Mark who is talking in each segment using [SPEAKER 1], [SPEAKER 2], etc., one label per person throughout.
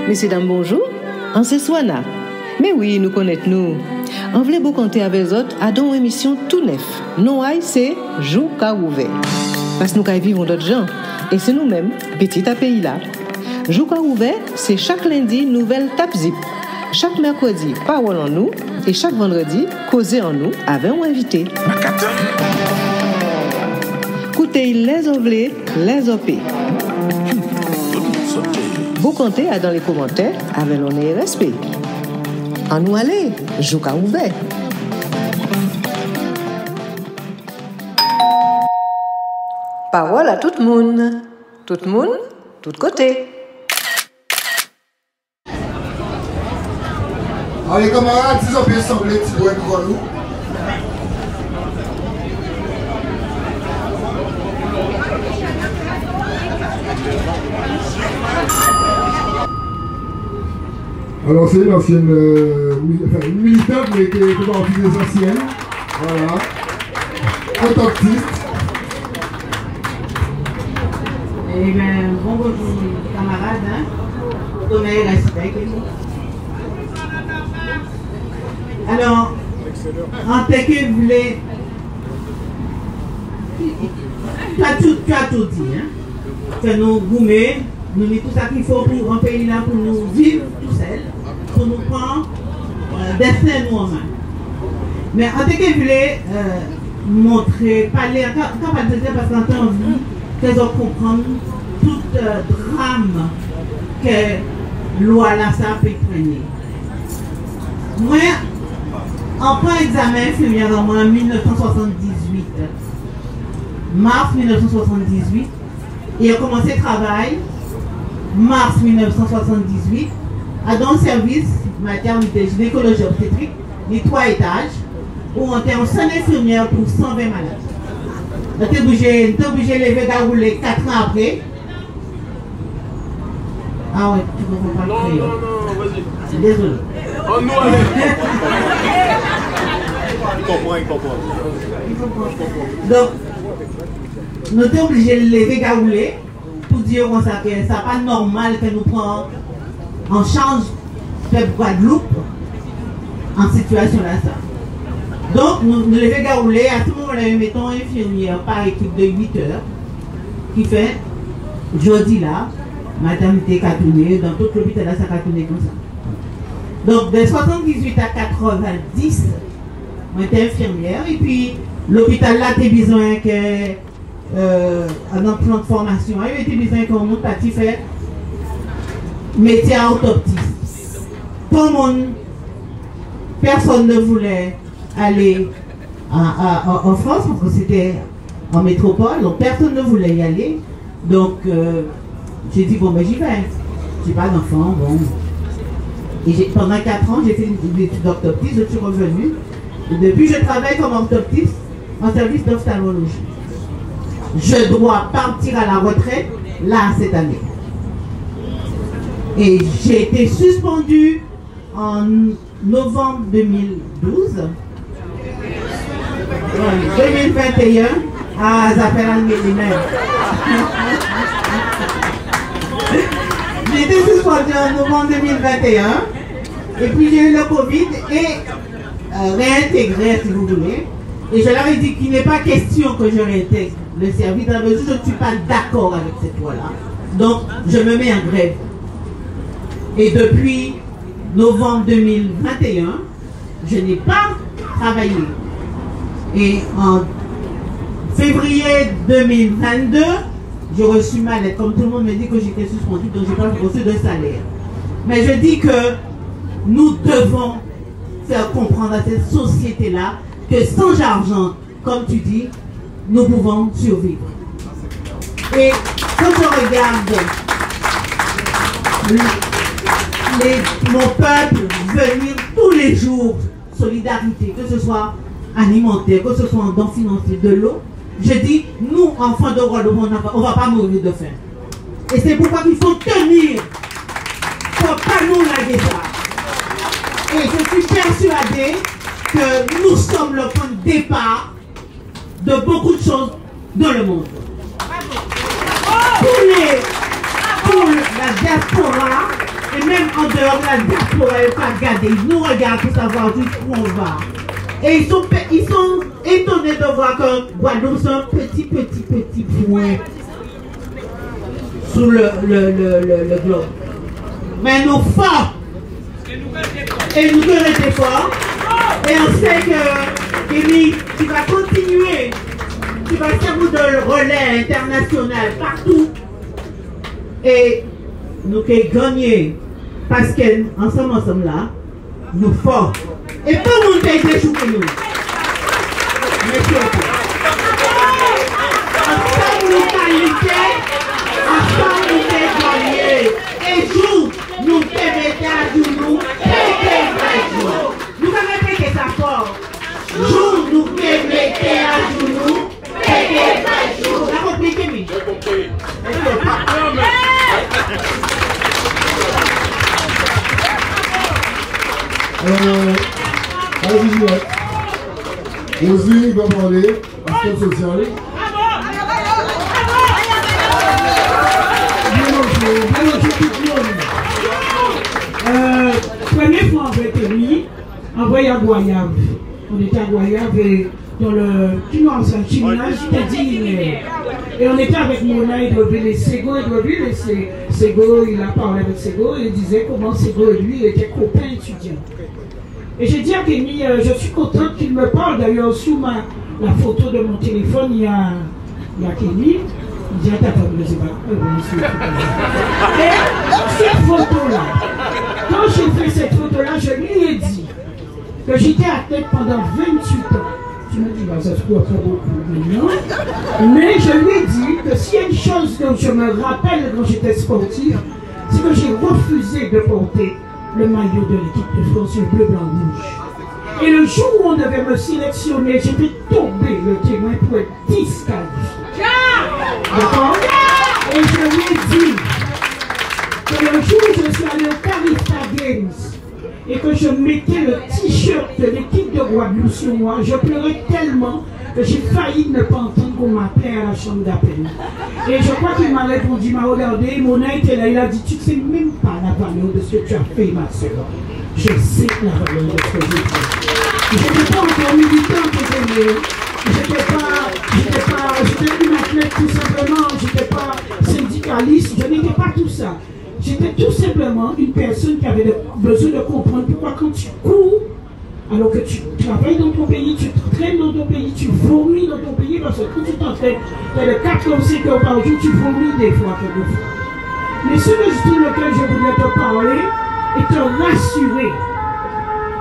[SPEAKER 1] Messieurs, dames, bonjour. En ce soir-là. Mais oui, nous connaissons nous. On voulait beaucoup compter avec les autres à une émission tout neuf. Non, c'est Jou Ka Ouvert. Parce que nous vivons d'autres gens. Et c'est nous-mêmes, petit à pays là. Jou Ka Ouvert, c'est chaque lundi, nouvelle Tap Zip. Chaque mercredi, parole en nous. Et chaque vendredi, causer en nous avec un invité. Écoutez les ovlés, les OP. Vous comptez dans les commentaires avec l'honneur et respect. En nous aller, Jou Ka Ouvert. Parole à tout le monde. Tout le monde, tout côté.
[SPEAKER 2] Allez, camarades, si vous avez semblé, tu dois être nous. Alors, c'est une ancienne une militante, mais qui est partie des anciennes. Voilà. Autoptiste.
[SPEAKER 3] Eh bien, bonjour camarades, hein. Donnez respect. Alors, en tant que vous voulez, tu as tout dit, hein. Que nous gourmets, nous mettons tout ça qu'il faut pour un pays là, pour nous vivre tout seul, pour nous prendre destin nous en main. Mais en tant que vous voulez montrer, parler, quand pas dire parce qu'on a envie qu'ils ont comprendre tout drame que loi là ça peut prendre. Moi, en point examen infirmière en 1978, mars 1978, et a commencé le travail mars 1978 à dans le service maternité gynécologie obstétrique, les 3 étages, où on était en seule infirmière pour 120 malades. On était obligé de lever à rouler 4 ans après. Ah ouais, tu ne comprends pas le créole.
[SPEAKER 4] Non, vas-y.
[SPEAKER 3] Désolé.
[SPEAKER 4] Oh non, allez. Il comprend.
[SPEAKER 3] Donc, nous sommes obligés de lever à rouler pour dire que ça n'est pas normal que nous prenions en charge de Guadeloupe en situation là ça. Donc, nous levons à rouler, à tout moment là, nous mettons une infirmière par équipe de 8 heures qui fait, jeudi là, maternité Katouné, dans tout l'hôpital là, ça Katouné comme ça. Donc, de 78 à 90, on était infirmière, et puis l'hôpital là, tu as besoin que, dans le plan de formation, il y a besoin qu'on monte parti faire métier orthoptiste. Tout le monde, personne ne voulait aller en France, parce que c'était en métropole, donc personne ne voulait y aller. Donc, j'ai dit, bon, ben j'y vais. J'ai pas d'enfant, bon. Et pendant 4 ans, j'ai fait une étude d'orthoptiste, je suis revenue. Et depuis, je travaille comme orthoptiste en service d'ophtalmologie. Je dois partir à la retraite, là, cette année. Et j'ai été suspendue en novembre 2012. 2021 à Zappel-Almélimère. J'ai été suspendue en novembre 2021. Et puis j'ai eu le Covid et réintégré, si vous voulez. Et je leur ai dit qu'il n'est pas question que je réintègre le service dans la mesure où je ne suis pas d'accord avec cette loi-là. Donc, je me mets en grève. Et depuis novembre 2021, je n'ai pas travaillé. Et en février 2022, j'ai reçu ma lettre. Comme tout le monde me dit que j'étais suspendue, donc je n'ai pas reçu de salaire. Mais je dis que nous devons faire comprendre à cette société-là que sans argent, comme tu dis, nous pouvons survivre. Et quand je regarde mon peuple venir tous les jours, solidarité, que ce soit alimentaire, que ce soit en dons financiers, de l'eau, je dis, nous, enfants de Guadeloupe, on ne va pas mourir de faim. Et c'est pourquoi il faut tenir. Il ne faut pas nous laguer ça. Et je suis persuadée que nous sommes le point de départ de beaucoup de choses dans le monde. Pour la diaspora Et même en dehors de la diaspora, ils ne pas regarder. Ils nous regardent pour savoir jusqu'où on va. Et ils sont étonnés de voir que Guadeloupe, c'est un petit point sous le globe. Mais nous forts. Et nous devons être forts. Et on sait que, Kémy, tu vas continuer. Tu vas servir de relais international partout. Et nous allons gagner. Parce qu'ensemble là, nous forts. Et pas mon pays d'échouer nous. Merci beaucoup. Ensemble nous qualifier, ensemble nous gagner. Et jour, nous permettons à genoux, nous allons répéter ça fort. Jour, nous permettons à genoux, vous avez compris, Kémy?
[SPEAKER 4] J'ai compris.
[SPEAKER 2] Vas-y, Juliette. Roselyne va parler, aspect social.
[SPEAKER 5] Première fois avec Kémy, envoyé à Goyave. On était à Goyave et dans le gymnase, j'étais dit. Et on était avec Mona et Doville et Sego. Et Doville et Sego, il a parlé avec Sego et il disait comment Sego et lui étaient copains étudiants. Et j'ai dit à Kémy, je suis contente qu'il me parle. D'ailleurs, sous la photo de mon téléphone, il y a Kémy. Il dit, attends, je ne sais pas. Et cette photo-là, quand j'ai fait cette photo-là, je lui ai dit que j'étais à tête pendant 28 ans. Tu me dis, bah, ça se trouve très beaucoup maintenant. Mais je lui ai dit que s'il y a une chose que je me rappelle quand j'étais sportive, c'est que j'ai refusé de porter le maillot de l'équipe de France, le bleu, blanc, rouge. Et le jour où on devait me sélectionner, j'étais tombé le témoin pour être disqualifié. D'accord? Et je lui ai dit que le jour où je suis allé au Carista Games et que je mettais le t-shirt de l'équipe de Guadeloupe sur moi, je pleurais tellement que j'ai failli ne pas entendre qu'on m'appelait à la chambre d'appel. Et je crois qu'il m'a répondu, il m'a regardé, Mona était là, il a dit, tu ne sais même pas la valeur de ce que tu as fait, ma soeur. Je sais la valeur de ce que j'ai fait. Je n'étais pas encore militante, j'étais une athlète tout simplement, je n'étais pas syndicaliste, je n'étais pas tout ça. J'étais tout simplement une personne qui avait besoin de comprendre pourquoi quand tu cours, alors que tu travailles dans ton pays, tu traînes dans ton pays, tu vomis dans ton pays, parce que quand tu t'entraînes, tu as le 4 ou 5 heures par jour, tu vomis des fois, quelquefois. Mais ce sur lequel je voulais te parler et te rassurer,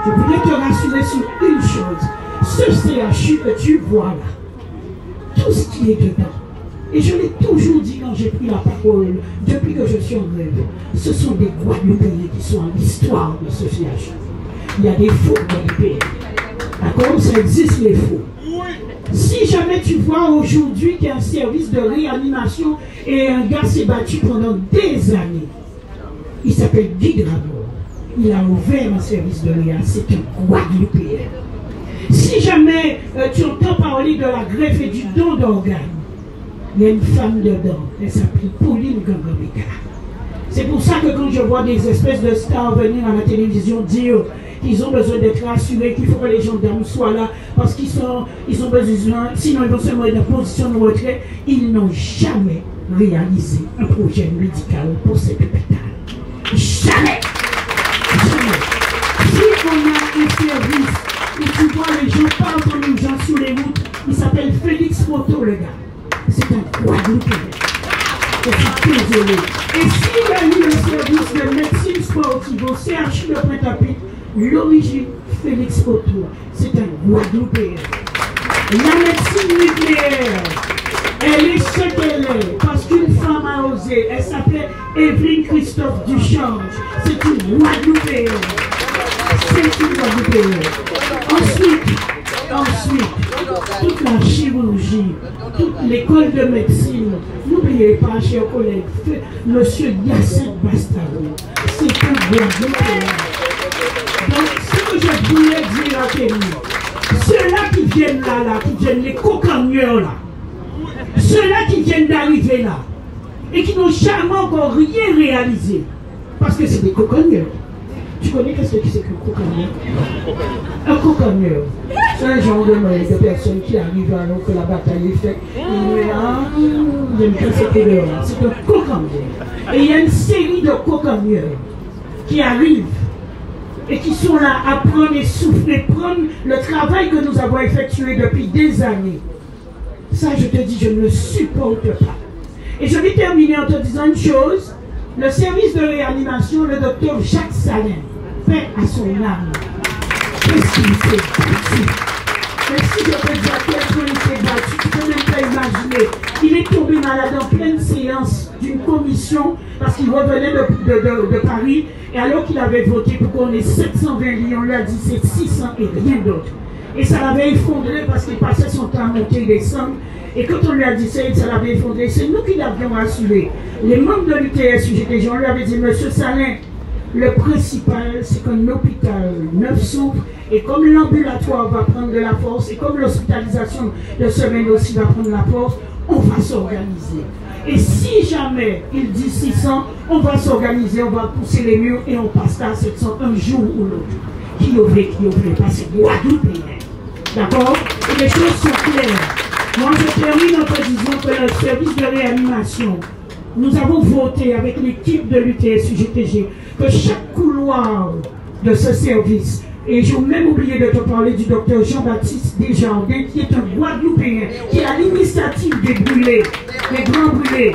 [SPEAKER 5] je voulais te rassurer sur une chose. Ce CHU que tu vois là, tout ce qui est dedans, et je l'ai toujours dit quand j'ai pris la parole, depuis que je suis en grève, ce sont des Guadeloupéens qui sont à l'histoire de ce CHU. Il y a des faux Guadeloupéens. D'accord? Ça existe les faux. Si jamais tu vois aujourd'hui qu'il y a un service de réanimation et un gars s'est battu pendant des années, il s'appelle Guy Grabor. Il a ouvert un service de réa, c'est un Guadeloupéen. Si jamais tu entends parler de la greffe et du don d'organes, il y a une femme dedans, elle s'appelle Pauline Gangambeka. C'est pour ça que quand je vois des espèces de stars venir à la télévision dire qu'ils ont besoin d'être rassurés, qu'il faut que les gendarmes soient là, parce qu'ils ont besoin, sinon ils vont se mettre en position de retrait, ils n'ont jamais réalisé un projet médical pour cet hôpital. Jamais! Jamais! Si on a un service où tu vois les gens parlent comme les gens sur les routes, il s'appelle Félix Photo, le gars. C'est un Guadeloupéen. Je suis désolé. Et s'il y a eu le service de médecine sportive au CHU de Pointe-à-Pitre, l'origine Félix Photo, c'est un Guadeloupéen. La médecine nucléaire, elle est ce qu'elle est, parce qu'une femme a osé. Elle s'appelait Evelyne Christophe Duchange. C'est une Guadeloupéenne. C'est une Guadeloupéenne. Ensuite, toute la chirurgie, toute l'école de médecine, n'oubliez pas, chers collègues, monsieur Yacine Bastaro, c'est un Guadeloupéen. Donc, ce que je voulais dire à Kémy, ceux-là qui viennent là, qui viennent les cocagneurs là, ceux-là qui viennent d'arriver là, et qui n'ont jamais encore rien réalisé, Parce que c'est des cocogneurs. Tu connais qu'est-ce que c'est qu'un cocogneur? Un cocogneur, c'est un genre de personnes qui arrivent alors que la bataille est faite. J'aime bien cette couleur-là. C'est un cocogneur. Et il y a une série de cocogneurs qui arrivent et qui sont là à prendre et souffler, prendre le travail que nous avons effectué depuis des années. Ça, je te dis, je ne le supporte pas. Et je vais terminer en te disant une chose. Le service de réanimation, le docteur Jacques Salin, paix à son âme. Qu'est-ce qu'il s'est battu? Mais si je peux dire à quel point il s'est battu, tu ne peux même pas imaginer. Il est tombé malade en pleine séance d'une commission parce qu'il revenait de Paris. Et alors qu'il avait voté pour qu'on ait 720 lits, on lui a dit c'est 600 et rien d'autre. Et ça l'avait effondré parce qu'il passait son temps à monter et descendre. Et quand on lui a dit ça, ça l'avait effondré. C'est nous qui l'avions rassuré. Les membres de l'UTS-UGTG, on lui avait dit, Monsieur Salin, le principal, c'est qu'un hôpital neuf s'ouvre. Et comme l'ambulatoire va prendre de la force, et comme l'hospitalisation de semaine aussi va prendre de la force, on va s'organiser. Et si jamais il dit 600, on va s'organiser, on va pousser les murs et on passera à 700 un jour ou l'autre. Qui ouvre pas, c'est Guadeloupe. D'accord? Et les choses sont claires. Moi, je termine en te disant que le service de réanimation, nous avons voté avec l'équipe de l'UTS-UGTG que chaque couloir de ce service, et j'ai même oublié de te parler du docteur Jean-Baptiste Desjardins, qui est un Guadeloupéen, qui est à l'initiative des brûlés, des grands brûlés.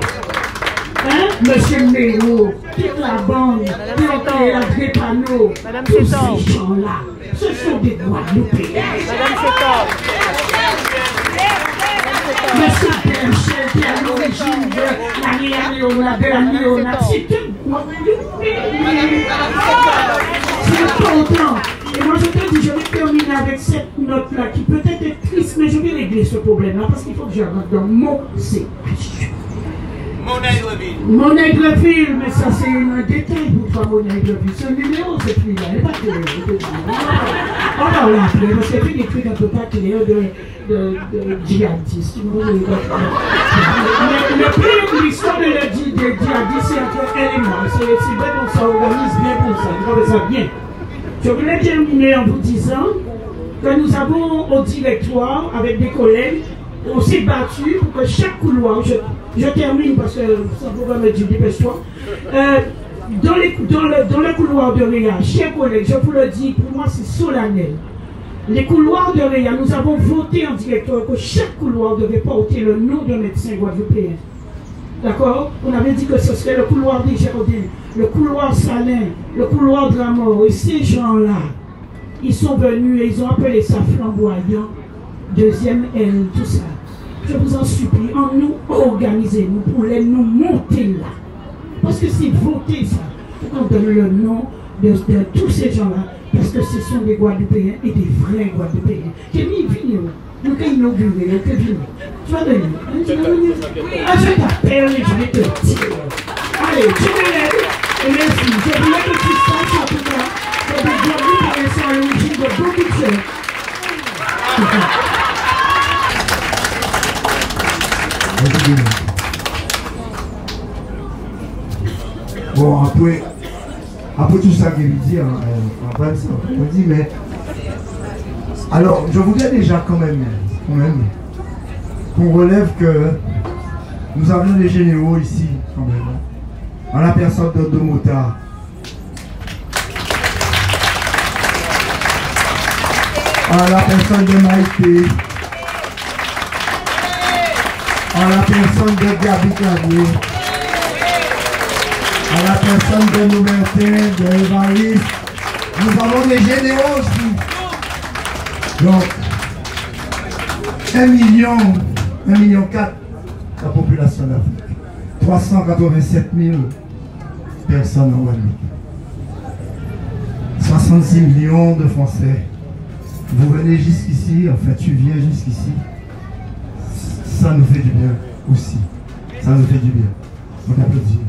[SPEAKER 5] Hein? Monsieur Méro, toute la bande, Pierre André Panot, tous ces gens-là, ce sont des Guadeloupéens. Monsieur Berchel, qui est à l'origine de la néonat, c'est un Guadeloupéen. C'est important. Et moi je te dis, je vais terminer avec cette note-là qui peut-être est triste, mais je vais régler ce problème-là parce qu'il faut que je rentre dans mon CH. Monaigreville, mais ça c'est un détail pour toi, Monaigreville. C'est un numéro cette fille-là, elle n'est pas claire. On va l'appeler, parce qu'elle fait des trucs un peu pas clairs de djihadistes. Le pire, l'histoire de djihadistes, c'est entre elle et moi. C'est bien qu'on s'organise bien pour ça, vous savez ça bien. Je voulais terminer en vous disant que nous avons au directoire, avec des collègues, on s'est battu pour que chaque couloir, je termine parce que ça pourrait me dire, dépêche-toi, dans le couloir de Réa, chers collègues, je vous le dis, pour moi c'est solennel. Les couloirs de Réa, nous avons voté en directoire que chaque couloir devait porter le nom d'un médecin guadeloupéen. D'accord? On avait dit que ce serait le couloir des Jardins, le couloir Salin, le couloir de la mort. Et ces gens-là, ils sont venus et ils ont appelé ça flamboyant, deuxième aile, tout ça. Je vous en supplie, en nous organisez-nous pour les nous monter là. Parce que c'est voter ça, pour qu'on donne le nom de tous ces gens-là, parce que ce sont des Guadeloupéens et des vrais Guadeloupéens. Kémy, viens, nous avons inauguré, tu vas venir. Tu vas venir. Ah, je t'appelle et je vais te dire. Allez, tu me lèves et merci. Je voulais que tu saches en tout cas que les Guadeloupéens sont à l'origine de beaucoup de choses.
[SPEAKER 2] Bon, après tout ça qu'il dit, après ça, on dit, mais... Alors, je voudrais déjà quand même qu'on relève que nous avions des généraux ici, quand même, en la personne de Mota. En la personne de Maïté. En la personne de Gabi Clavier. À la personne de Noubertin, de Évariste, nous avons des généraux aussi. Donc, 1,4 million la population d'Afrique. 387 000 personnes en Guadeloupe. 66 millions de Français. Vous venez jusqu'ici, enfin tu viens jusqu'ici. Ça nous fait du bien aussi. Ça nous fait du bien. On applaudit.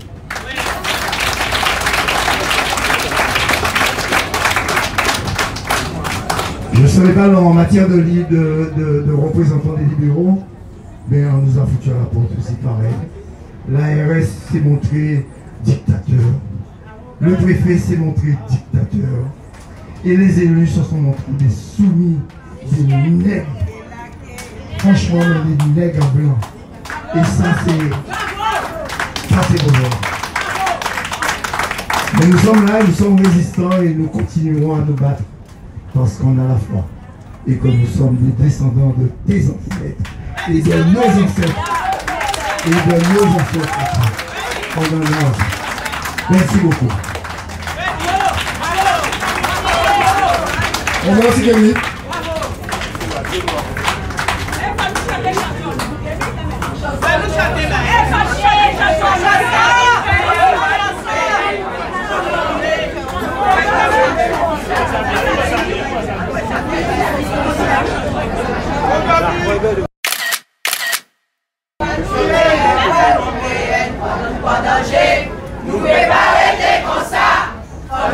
[SPEAKER 2] Je ne serai pas en matière de représentants des libéraux, mais on nous a foutu à la porte aussi pareil. L'ARS s'est montré dictateur. Le préfet s'est montré dictateur. Et les élus se sont montrés des soumis, des nègres. Franchement, des nègres blancs. Et ça, c'est bonheur. Mais nous sommes là, nous sommes résistants et nous continuerons à nous battre parce qu'on a la foi. Et que nous sommes des descendants de tes ancêtres et de nos ancêtres. Et de nos ancêtres. On en a. Merci beaucoup. On va aussi gagner.
[SPEAKER 6] Nous préparer comme ça,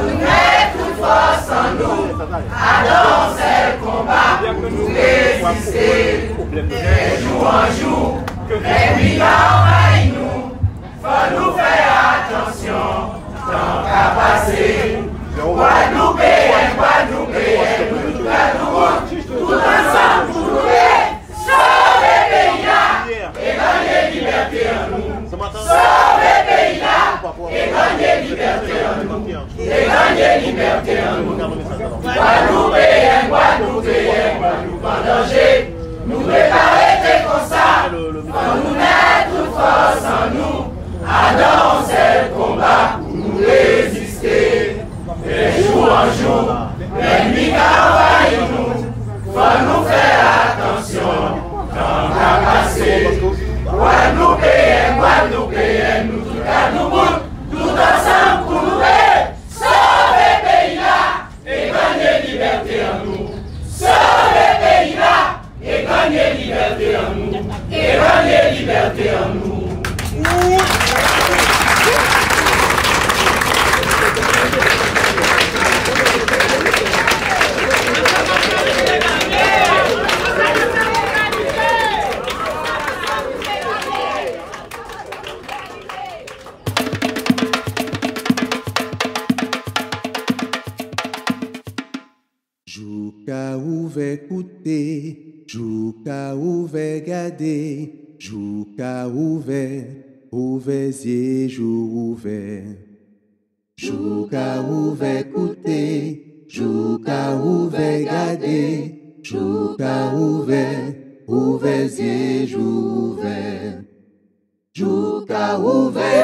[SPEAKER 6] nous mettre toute force en nous, à danser le combat, nous résister, de jour en jour, les migrants envahissent nous, faut nous faire attention, tant qu'à passer, Guadeloupéens, tout ensemble pour nous sauver le pays là, et gagner liberté en nous, sauver le pays là, et gagner liberté en nous, et gagner liberté en nous. Guadeloupéens, Guadeloupe en danger, nous préparer comme ça, pour nous mettre toute force en nous, à danser le combat, pour nous résister, et jour en jour, l'ennemi envahit nous, faut nous faire attention, tant qu'à passer. Guadeloupéens, nous tout à nous bouts, tout ensemble pour nous sauver le pays là et gagner liberté en nous. Sauver le pays là et gagner liberté en nous. Et gagner liberté en nous.
[SPEAKER 7] Jouka ouvert écouter, Jouka ouvert garder, Jouka ouvert yeux, jour ouvert. Jouka ouvert écouter, Jouka ouvert garder, Jouka ouvert yeux, jour ouvert. Jouka ouvert